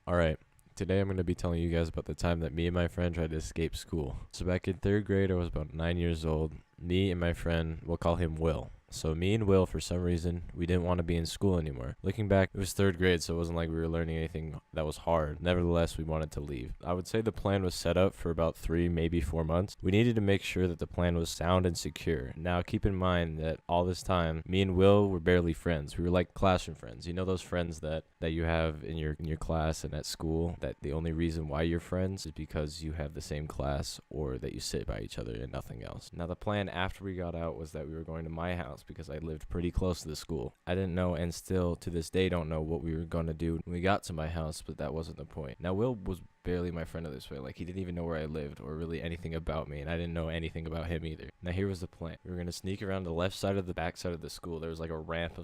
Alright, today I'm going to be telling you guys about the time that me and my friend tried to escape school. So back in 3rd grade, I was about 9 years old. Me and my friend, we'll call him Will. So me and Will, for some reason, we didn't want to be in school anymore. Looking back, it was 3rd grade, so it wasn't like we were learning anything that was hard. Nevertheless, we wanted to leave. I would say the plan was set up for about 3, maybe 4 months. We needed to make sure that the plan was sound and secure. Now, keep in mind that all this time, me and Will were barely friends. We were like classroom friends. You know those friends that you have in your class and at school, that the only reason why you're friends is because you have the same class or that you sit by each other and nothing else. Now, the plan after we got out was that we were going to my house because I lived pretty close to the school. I didn't know, and still to this day don't know, what we were going to do when we got to my house, but that wasn't the point. Now, Will was barely my friend at this point. Like, he didn't even know where I lived or really anything about me, and I didn't know anything about him either. Now, here was the plan. We were going to sneak around the left side of the back side of the school. There was like a ramp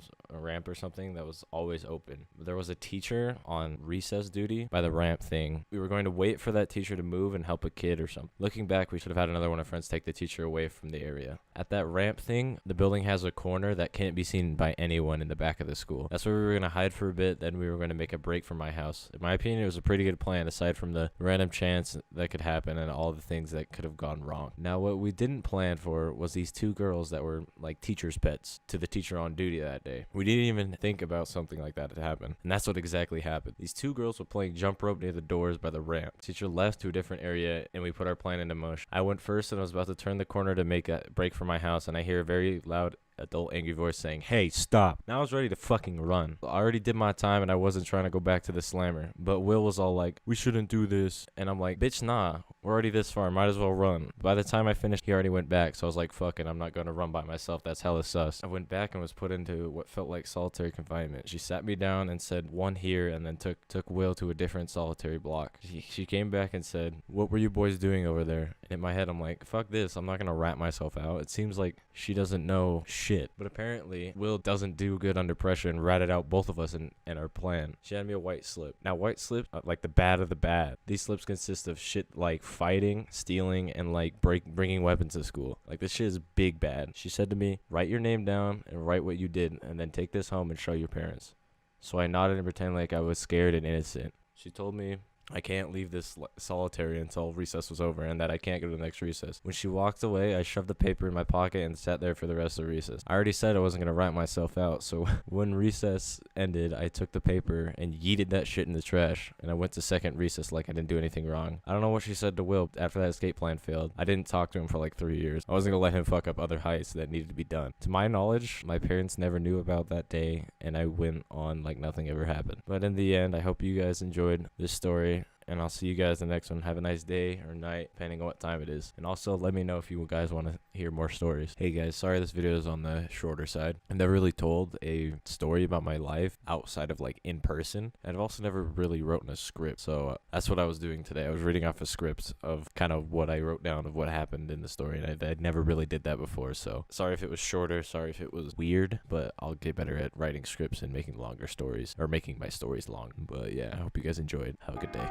or something that was always open. There was a teacher on recess duty by the ramp thing. We were going to wait for that teacher to move and help a kid or something. Looking back, we should have had another one of our friends take the teacher away from the area. At that ramp thing, the building has a corner that can't be seen by anyone in the back of the school. That's where we were going to hide for a bit, then we were going to make a break for my house. In my opinion, it was a pretty good plan, aside from the random chance that could happen and all the things that could have gone wrong. Now, what we didn't plan for was these 2 girls that were like teacher's pets to the teacher on duty that day. We didn't even think about something like that to happen, and that's what exactly happened. These 2 girls were playing jump rope near the doors by the ramp. Teacher left to a different area, and we put our plan into motion. I went first, and I was about to turn the corner to make a break for my house, and I hear a very loud adult angry voice saying, "Hey, stop." Now I was ready to fucking run. I already did my time and I wasn't trying to go back to the slammer, but Will was all like, "We shouldn't do this," and I'm like, "Bitch, nah, we're already this far, might as well run." By the time I finished, he already went back, so I was like, fuck it, I'm not gonna run by myself, that's hella sus. I went back and was put into what felt like solitary confinement. She sat me down and said, "1 here," and then took Will to a different solitary block. She came back and said, "What were you boys doing over there?" And in my head, I'm like, fuck this, I'm not gonna rat myself out. It seems like she doesn't know shit. But apparently, Will doesn't do good under pressure and ratted out both of us in our plan. She had me a white slip. Now, white slips are like the bad of the bad. These slips consist of shit like fighting, stealing, and like bringing weapons to school. Like, this shit is big bad. She said to me, "Write your name down and write what you did, and then take this home and show your parents." So I nodded and pretended like I was scared and innocent. She told me I can't leave this solitary until recess was over, and that I can't go to the next recess. When she walked away, I shoved the paper in my pocket and sat there for the rest of the recess. I already said I wasn't going to write myself out, so when recess ended, I took the paper and yeeted that shit in the trash, and I went to second recess like I didn't do anything wrong. I don't know what she said to Will after that escape plan failed. I didn't talk to him for like 3 years. I wasn't going to let him fuck up other heists that needed to be done. To my knowledge, my parents never knew about that day, and I went on like nothing ever happened. But in the end, I hope you guys enjoyed this story, and I'll see you guys in the next one. Have a nice day or night, depending on what time it is. And also, let me know if you guys want to hear more stories. Hey guys, sorry this video is on the shorter side. I've never really told a story about my life outside of like in person. And I've also never really written a script. So that's what I was doing today. I was reading off a script of kind of what I wrote down of what happened in the story. And I never really did that before. So sorry if it was shorter. Sorry if it was weird. But I'll get better at writing scripts and making longer stories. Or making my stories long. But yeah, I hope you guys enjoyed. Have a good day.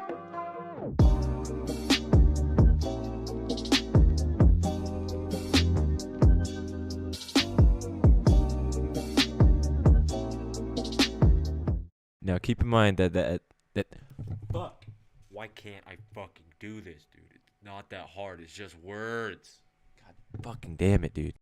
Now keep in mind that fuck. Why can't I fucking do this, dude? It's not that hard. It's just words. God fucking damn it, dude.